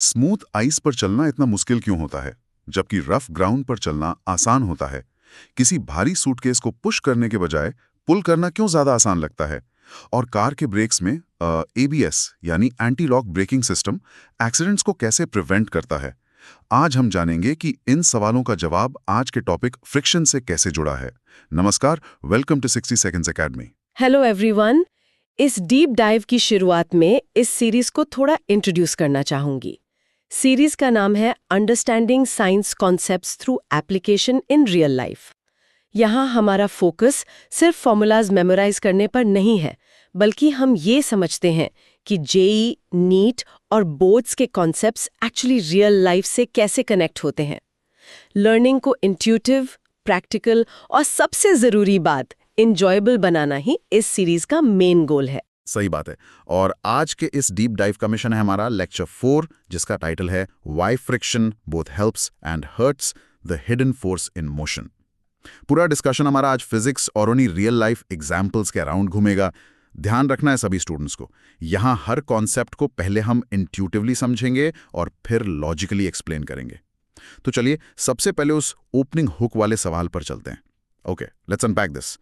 Smooth ice पर चलना इतना मुश्किल क्यों होता है, जबकि रफ ग्राउंड पर चलना आसान होता है? किसी भारी सूटकेस को पुश करने के बजाय पुल करना क्यों ज्यादा आसान लगता है? और कार के ब्रेक्स में एबीएस यानी anti lock braking system accidents को कैसे प्रिवेंट करता है? आज हम जानेंगे कि इन सवालों का जवाब आज के टॉपिक फ्रिक्शन से कैसे जुड़ा है। नमस्कार, welcome to 60 seconds academy. Hello everyone. इस डीप डाइव की शुरुआत में इस सीरीज को थोड़ा इंट्रोड्यूस करना चाहूंगी। सीरीज का नाम है understanding science concepts through application in real life. यहाँ हमारा फोकस सिर्फ फॉर्मूलाज मेमोराइज करने पर नहीं है, बल्कि हम ये समझते हैं कि जेई, नीट और बोर्ड्स के कॉन्सेप्ट्स एक्चुअली रियल लाइफ से कैसे कनेक्ट होते हैं। लर्निंग को इंट्यूटिव, प्रैक्टिकल और सबसे ज़रूरी बात इंजॉयबल बनाना ही इस सीरीज का मेन गोल है। सही बात है। और आज के इस डीप डाइव का मिशन है हमारा लेक्चर 4, जिसका टाइटल है why friction both helps and hertz the hidden force in motion. पूरा डिस्कशन हमारा आज फिजिक्स और उन्हीं रियल लाइफ एग्जाम्पल्स के अराउंड घूमेगा। ध्यान रखना है सभी स्टूडेंट्स को, यहाँ हर कॉन्सेप्ट को पहले हम इंट्यूटिवली समझेंगे और फिर लॉजिकली एक्सप्लेन करेंगे। तो चलिए सबसे पहले उस ओपनिंग हुक वाले सवाल पर चलते हैं। Okay, let's unpack this.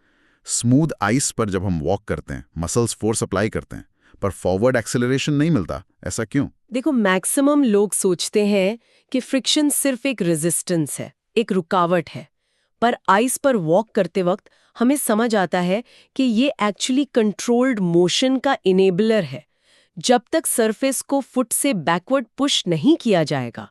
Smooth ice पर जब हम वॉक करते हैं, मसल्स फोर्स अप्लाई करते हैं, पर फॉरवर्ड एक्सेलरेशन नहीं मिलता, ऐसा क्यों? देखो, मैक्सिमम लोग सोचते हैं कि फ्रिक्शन सिर्फ एक रेजिस्टेंस है, एक रुकावट है। पर आइस पर वॉक करते वक्त हमें समझ आता है कि ये एक्चुअली कंट्रोल्ड मोशन का इनेबलर है। जब तक सरफेस को फुट से बैकवर्ड पुश नहीं किया जाएगा,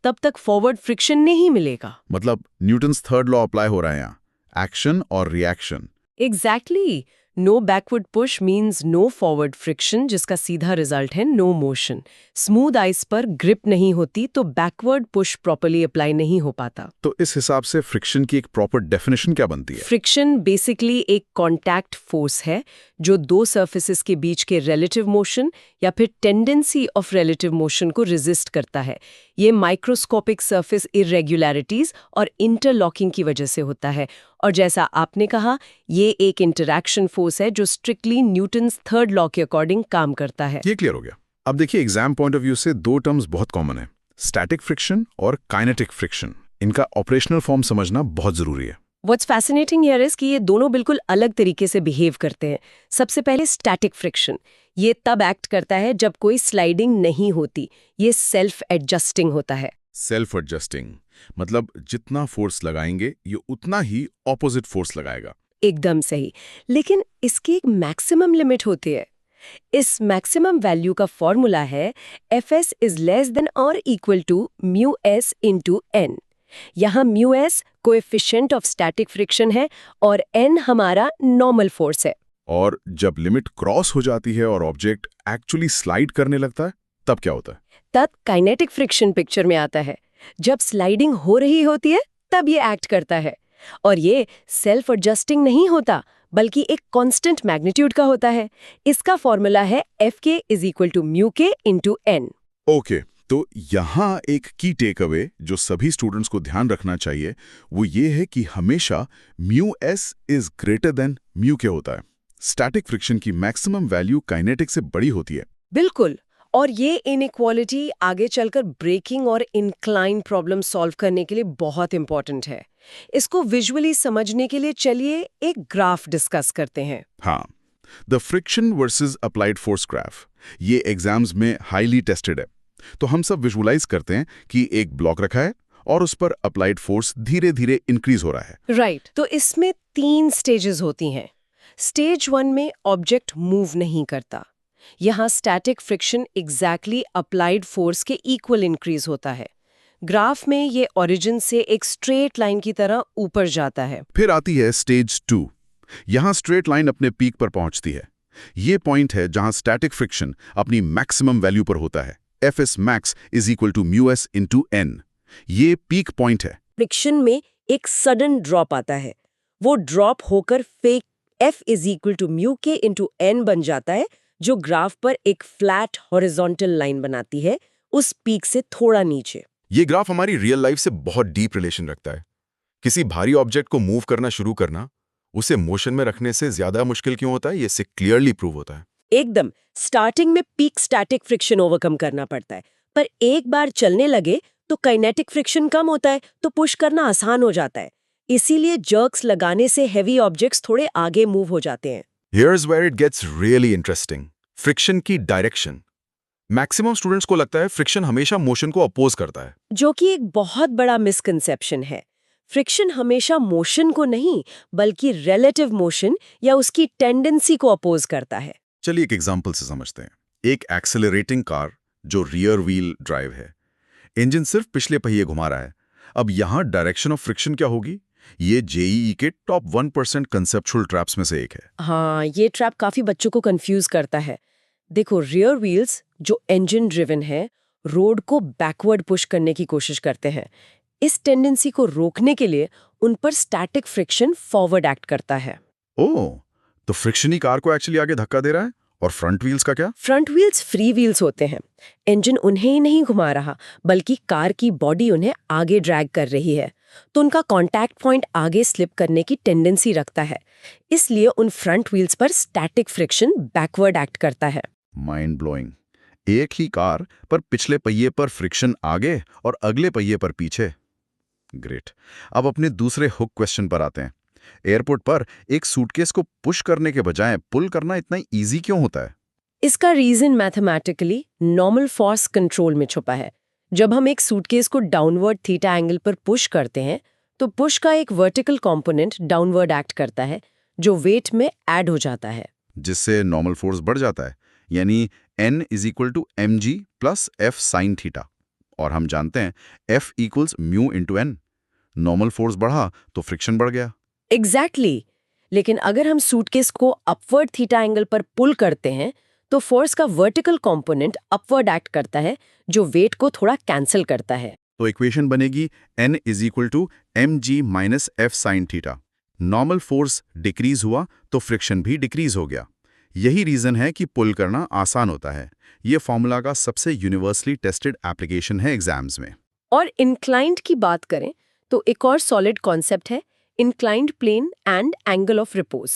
तब तक फॉरवर्ड फ्रिक्शन नहीं मिलेगा। मतलब न्यूटन्स थर्ड लॉ अप्लाई हो रहा है यहाँ, एक्शन और reaction. Exactly. No backward push means no forward friction, जिसका सीधा रिजल्ट है नो मोशन। स्मूथ आइस पर ग्रिप नहीं होती तो बैकवर्ड पुश प्रॉपर्ली अप्लाई नहीं हो पाता। तो इस हिसाब से फ्रिक्शन की एक प्रॉपर डेफिनेशन क्या बनती है? फ्रिक्शन बेसिकली एक कॉन्टैक्ट फोर्स है जो दो सर्फेसिस के बीच के रिलेटिव मोशन या फिर टेंडेंसी ऑफ रिलेटिव मोशन को रेजिस्ट करता है। ये माइक्रोस्कोपिक सरफेस इरेगुलरिटीज और इंटरलॉकिंग की वजह से होता है। और जैसा आपने कहा, ये एक इंटरैक्शन फोर्स है जो स्ट्रिक्टली न्यूटन्स थर्ड लॉ के अकॉर्डिंग काम करता है। ये क्लियर हो गया। अब देखिए, एग्जाम पॉइंट ऑफ व्यू से दो टर्म्स बहुत कॉमन है, स्टैटिक फ्रिक्शन और काइनेटिक फ्रिक्शन। इनका ऑपरेशनल फॉर्म समझना बहुत जरूरी है। What's fascinating here is कि ये दोनों बिल्कुल अलग तरीके से बिहेव करते हैं। सबसे पहले स्टैटिक फ्रिक्शन, ये तब एक्ट करता है जब कोई स्लाइडिंग नहीं होती। ये सेल्फ एडजस्टिंग होता है। सेल्फ एडजस्टिंग मतलब जितना फोर्स लगाएंगे ये उतना ही ऑपोजिट फोर्स लगाएगा। एकदम सही। लेकिन इसकी एक मैक्सिमम लिमिट होती है। इस मैक्सिमम वैल्यू का फॉर्मूला है Fs इज लेस देन और equal to mu S into N. यहाँ mu S coefficient of static friction है और एन हमारा नॉर्मल फोर्स है। और जब लिमिट क्रॉस हो जाती है और ऑब्जेक्ट एक्चुअली स्लाइड करने लगता है, तब क्या होता है? तब काइनेटिक फ्रिक्शन पिक्चर में आता है। जब स्लाइडिंग हो रही होती है तब ये एक्ट करता है। और ये सेल्फ एडजस्टिंग नहीं होता, बल्कि एक कांस्टेंट मैग्नीट्यूड का होता है। इसका फॉर्मूला है Fk is equal to mu k into N. Okay, तो यहाँ एक की टेक अवे जो सभी स्टूडेंट्स को ध्यान रखना चाहिए वो ये है कि हमेशा mu S is greater than mu के होता है। स्टैटिक फ्रिक्शन की मैक्सिमम वैल्यू काइनेटिक से बड़ी होती है। बिल्कुल। और ये इनइक्वालिटी आगे चलकर ब्रेकिंग और इंक्लाइन प्रॉब्लम सॉल्व करने के लिए बहुत इंपॉर्टेंट है। इसको विजुअली समझने के लिए चलिए एक ग्राफ डिस्कस करते हैं। हाँ, the friction versus applied force graph, ये एग्जाम्स में हाईली टेस्टेड है। तो हम सब विजुअलाइज करते हैं कि एक ब्लॉक रखा है और उस पर अप्लाइड फोर्स धीरे धीरे इंक्रीज हो रहा है। राइट। तो इसमें 3 स्टेजेस होती हैं। स्टेज 1 में ऑब्जेक्ट मूव नहीं करता। यहाँ static friction exactly applied force के इक्वल इंक्रीज होता है। ग्राफ में ये ओरिजिन से एक स्ट्रेट लाइन की तरह ऊपर जाता है। फिर आती है स्टेज 2। यहाँ स्ट्रेट लाइन अपने पीक पर पहुंचती है। ये पॉइंट है जहां स्टैटिक फ्रिक्शन अपनी मैक्सिमम वैल्यू पर होता है। Fs max is equal to mu S into N. ये पीक पॉइंट है। फ्रिक्शन में एक सडन ड्रॉप आता है। वो ड्रॉप होकर fake F is equal to mu k into N बन जाता है, जो ग्राफ पर एक फ्लैट हॉरिजॉन्टल लाइन बनाती है, उस पीक से थोड़ा नीचे। ये ग्राफ हमारी रियल लाइफ से बहुत डीप रिलेशन रखता है। किसी भारी ऑब्जेक्ट को मूव करना शुरू करना उसे मोशन में रखने से ज्यादा मुश्किल क्यों होता है, ये इससे क्लियरली प्रूव होता है। एकदम। स्टार्टिंग में पीक स्टैटिक फ्रिक्शन ओवरकम करना पड़ता है, पर एक बार चलने लगे तो काइनेटिक फ्रिक्शन कम होता है, तो पुश करना आसान हो जाता है। इसीलिए जर्क्स लगाने से हेवी ऑब्जेक्ट्स थोड़े आगे मूव हो जाते हैं। Here's where it gets really interesting. Friction की डायरेक्शन। मैक्सिमम स्टूडेंट्स को लगता है फ्रिक्शन हमेशा मोशन को अपोज करता है। जो कि एक बहुत बड़ा मिसकंसेप्शन है। फ्रिक्शन हमेशा मोशन को नहीं, बल्कि रिलेटिव मोशन या उसकी टेंडेंसी को अपोज करता है। चलिए एक एग्जांपल से समझते हैं। एक एक्सेलरेटिंग कार जो रियर व्हील ड्राइव है, इंजन सिर्फ पिछले पहिए घुमा रहा है। अब यहाँ डायरेक्शन ऑफ फ्रिक्शन क्या होगी? ये जेईई के टॉप 1% कंसेप्चुअल ट्रैप्स में से एक है। हाँ, ये ट्रैप काफी बच्चों को कंफ्यूज करता है। देखो, रियर व्हील्स जो इंजन ड्रिवन है, रोड को बैकवर्ड पुश करने की कोशिश करते हैं। इस टेंडेंसी को रोकने के लिए उन पर स्टैटिक फ्रिक्शन फॉरवर्ड एक्ट करता है। ओह, तो फ्रिक्शन ही कार को एक्चुअली आगे धक्का दे रहा है। और फ्रंट व्हील्स का क्या? फ्रंट व्हील्स फ्री व्हील्स होते हैं। इंजन उन्हें ही नहीं घुमा रहा, बल्कि कार की बॉडी उन्हें आगे ड्रैग कर रही है, तो उनका कांटेक्ट पॉइंट आगे स्लिप करने की टेंडेंसी रखता है। इसलिए उन फ्रंट व्हील्स पर स्टैटिक फ्रिक्शन बैकवर्ड एक्ट करता है। Mind blowing. एक ही कार पर पिछले पहिए पर फ्रिक्शन आगे और अगले पहिए पर पीछे। ग्रेट। अब अपने दूसरे हुक क्वेश्चन पर आते हैं। एयरपोर्ट पर एक सूटकेस को पुश करने के बजाय पुल करना इतना इजी क्यों होता है? इसका reason mathematically normal force control में छुपा है। जब हम एक सूटकेस को डाउनवर्ड थीटा एंगल पर पुश करते हैं, तो पुश का एक वर्टिकल कंपोनेंट डाउनवर्ड एक्ट करता है, जो वेट में ऐड हो जाता है, जिससे नॉर्मल फोर्स बढ़ जाता है, यानी N = mg + f sin theta. और हम जानते हैं F = μ × n। नॉर्मल फोर्स बढ़ा तो फ्रिक्शन बढ़ गया। एग्जैक्टली। लेकिन अगर हम सूटकेस को अपवर्ड थीटा एंगल पर पुल करते हैं, तो फोर्स का वर्टिकल कंपोनेंट अपवर्ड एक्ट करता है, जो वेट को थोड़ा कैंसिल करता है। तो इक्वेशन बनेगी N = mg - f sin theta. Normal force decrease हुआ तो फ्रिक्शन भी डिक्रीज हो गया। यही रीजन है कि पुल करना आसान होता है। ये फॉर्मूला का सबसे यूनिवर्सली टेस्टेड एप्लीकेशन है एग्जाम्स में। और इंक्लाइंड की बात करें तो एक और सॉलिड कॉन्सेप्ट है inclined plane and angle of repose.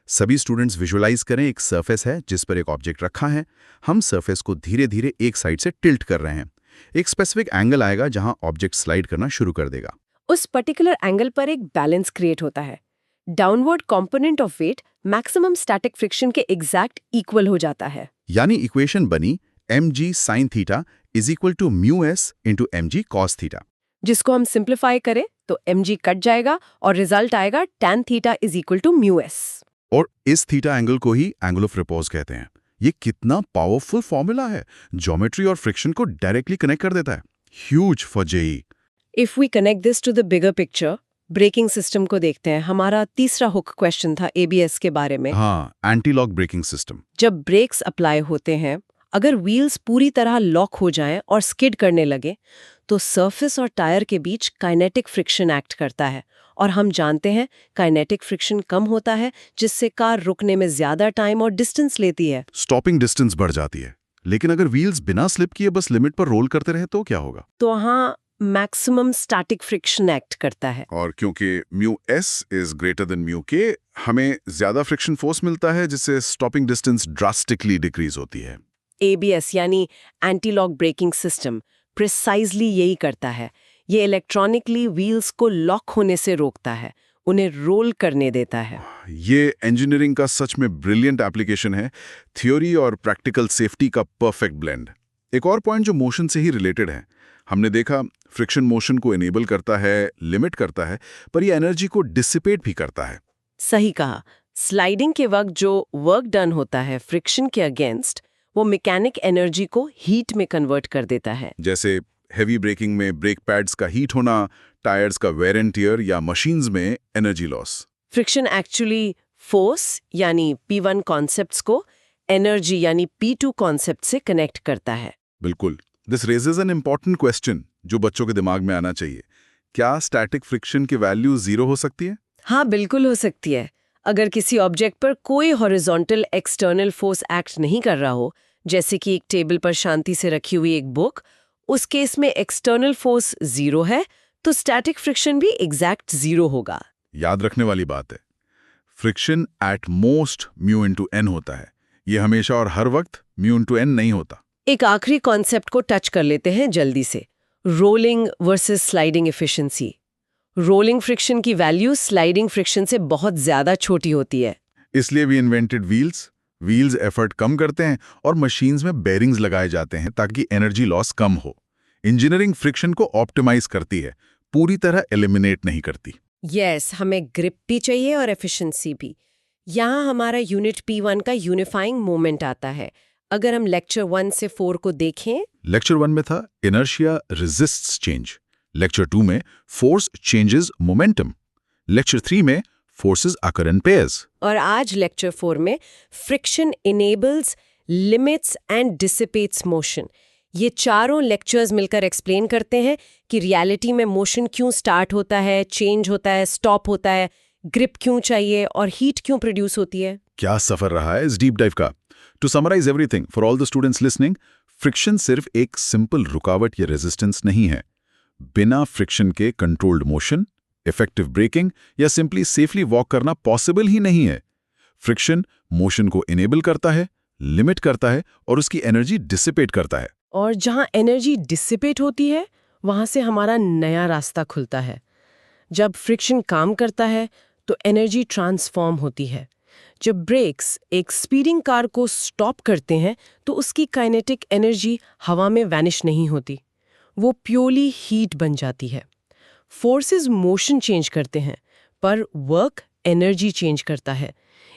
सभी स्टूडेंट्स विजुअलाइज करें, एक सरफेस है जिस पर एक ऑब्जेक्ट रखा है। हम सरफेस को धीरे धीरे एक साइड से टिल्ट कर रहे हैं। एक स्पेसिफिक एंगल आएगा जहां ऑब्जेक्ट स्लाइड करना शुरू कर देगा। उस पर्टिकुलर एंगल पर एक बैलेंस क्रिएट होता है। Downward component of weight maximum static friction के एग्जैक्ट इक्वल हो जाता है। यानी इक्वेशन बनी mg sin theta = μs × mg cos theta. जिसको हम सिंप्लीफाई करें तो mg कट जाएगा और रिजल्ट आएगा tan थीटा = μs। और इस थीटा एंगल को ही एंगल ऑफ रिपोज कहते हैं। ये कितना पावरफुल फॉर्मूला है, ज्योमेट्री और फ्रिक्शन को डायरेक्टली कनेक्ट कर देता है। Huge for JEE. If we connect this to the bigger picture, braking system को देखते हैं। हमारा तीसरा हुक क्वेश्चन था ABS के बारे में। हाँ, एंटी लॉक ब्रेकिंग सिस्टम। जब ब्रेक्स अप्लाई होते हैं, अगर व्हील्स पूरी तरह लॉक हो जाएं और स्किड करने लगे, तो सरफेस और टायर के बीच काइनेटिक फ्रिक्शन एक्ट करता है। और हम जानते हैं काइनेटिक फ्रिक्शन कम होता है, जिससे कार रुकने में ज्यादा टाइम और डिस्टेंस लेती है। स्टॉपिंग डिस्टेंस बढ़ जाती है। लेकिन अगर व्हील्स बिना स्लिप किए बस लिमिट पर रोल करते रहे तो क्या होगा? तो वहाँ मैक्सिमम स्टैटिक फ्रिक्शन एक्ट करता है। और क्योंकि μs > μk, हमें ज्यादा फ्रिक्शन फोर्स मिलता है, जिससे स्टॉपिंग डिस्टेंस ड्रास्टिकली डिक्रीज होती है। ABS यानी anti lock braking system precisely यही करता है। ये इलेक्ट्रॉनिकली व्हील्स को लॉक होने से रोकता है, उन्हें रोल करने देता है। ये इंजीनियरिंग का सच में ब्रिलियंट एप्लीकेशन है, थ्योरी और प्रैक्टिकल सेफ्टी का परफेक्ट ब्लेंड। एक और पॉइंट जो मोशन से ही रिलेटेड है, हमने देखा फ्रिक्शन मोशन को इनेबल करता है, लिमिट करता है, पर ये एनर्जी को डिसिपेट भी करता है। सही कहा। स्लाइडिंग के वक्त जो वर्क डन होता है फ्रिक्शन के अगेंस्ट, वो मैकेनिक एनर्जी को हीट में कन्वर्ट कर देता है। जैसे हेवी ब्रेकिंग में ब्रेक पैड्स का हीट होना, टायर्स का वेयर एंड टियर, या मशीन्स में energy loss. Friction actually force यानी P1 कॉन्सेप्ट्स को एनर्जी यानी P2 कॉन्सेप्ट से कनेक्ट करता है। बिल्कुल। This raises an important question जो बच्चों के दिमाग में आना चाहिए। क्या स्टैटिक फ्रिक्शन की वैल्यू 0 हो सकती है? हाँ, बिल्कुल हो सकती है। अगर किसी ऑब्जेक्ट पर कोई हॉरिजॉन्टल एक्सटर्नल फोर्स एक्ट नहीं कर रहा हो, जैसे कि एक टेबल पर शांति से रखी हुई एक बुक, उस केस में एक्सटर्नल फोर्स 0 है, तो स्टैटिक फ्रिक्शन भी एग्जैक्ट 0 होगा। याद रखने वाली बात है, फ्रिक्शन एट मोस्ट μ × n होता है। ये हमेशा और हर वक्त μ × n नहीं होता। एक आखिरी कॉन्सेप्ट को टच कर लेते हैं जल्दी से, rolling versus sliding efficiency. Rolling friction की वैल्यू स्लाइडिंग फ्रिक्शन से बहुत ज्यादा छोटी होती है। इसलिए वी इन्वेंटेड व्हील्स एफर्ट कम करते हैं और मशीन्स में बेरिंग्स लगाए जाते हैं ताकि एनर्जी लॉस कम हो। इंजीनियरिंग फ्रिक्शन को ऑप्टिमाइज करती है, पूरी तरह एलिमिनेट नहीं करती। यस, हमें ग्रिप भी चाहिए और एफिशिएंसी भी। यहाँ हमारा यूनिट P1 का यूनिफाइंग मोमेंट आता है। अगर हम लेक्चर 1 से 4 को देखें, लेक्चर 1 में था इनर्शिया रेजिस्ट्स चेंज, लेक्चर 2 में फोर्स चेंजेस मोमेंटम, लेक्चर 3 में फोर्सेस अकर इन पेयर्स, और आज लेक्चर 4 में friction enables, limits and dissipates motion. ये चारों लेक्चर्स मिलकर एक्सप्लेन करते हैं कि रियलिटी में मोशन क्यों स्टार्ट होता है, चेंज होता है, स्टॉप होता है, ग्रिप क्यों चाहिए और हीट क्यों प्रोड्यूस होती है। क्या सफर रहा है इस डीप डाइव का। To summarise everything for all the students listening, friction सिर्फ एक सिंपल रुकावट या रेजिस्टेंस नहीं है। बिना फ्रिक्शन के कंट्रोल्ड मोशन, इफेक्टिव ब्रेकिंग या सिंपली सेफली वॉक करना पॉसिबल ही नहीं है। फ्रिक्शन मोशन को इनेबल करता है, लिमिट करता है और उसकी एनर्जी डिसिपेट करता है। और जहाँ एनर्जी डिसिपेट होती है, वहाँ से हमारा नया रास्ता खुलता है। जब फ्रिक्शन काम करता है तो एनर्जी ट्रांसफॉर्म होती है। जब ब्रेक्स एक स्पीडिंग कार को स्टॉप करते हैं तो उसकी काइनेटिक एनर्जी हवा में वैनिश नहीं होती, वो प्योरली हीट बन जाती है। फोर्सेस मोशन चेंज करते हैं पर वर्क एनर्जी चेंज करता है।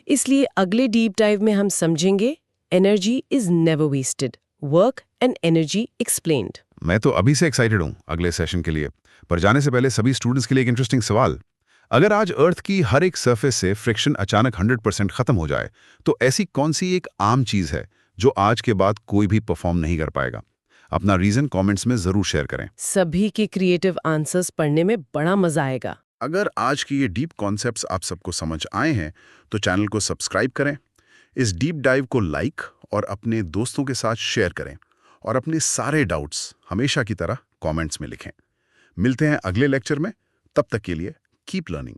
इसलिए अगले डीप डाइव में हम समझेंगे energy is never wasted, work and energy explained. मैं तो अभी से एक्साइटेड हूँ अगले सेशन के लिए। पर जाने से पहले सभी स्टूडेंट्स के लिए एक इंटरेस्टिंग सवाल। अगर आज अर्थ की हर एक सरफेस से फ्रिक्शन अचानक 100% खत्म हो जाए तो ऐसी कौन सी एक आम चीज है जो आज के बाद कोई भी परफॉर्म नहीं कर पाएगा? अपना रीजन कमेंट्स में जरूर शेयर करें। सभी के क्रिएटिव आंसर्स पढ़ने में बड़ा मजा आएगा। अगर आज की ये डीप कॉन्सेप्ट्स आप सबको समझ आए हैं तो चैनल को सब्सक्राइब करें, इस डीप डाइव को लाइक और अपने दोस्तों के साथ शेयर करें और अपने सारे डाउट्स हमेशा की तरह कमेंट्स में लिखें। मिलते हैं अगले लेक्चर में, तब तक के लिए कीप लर्निंग।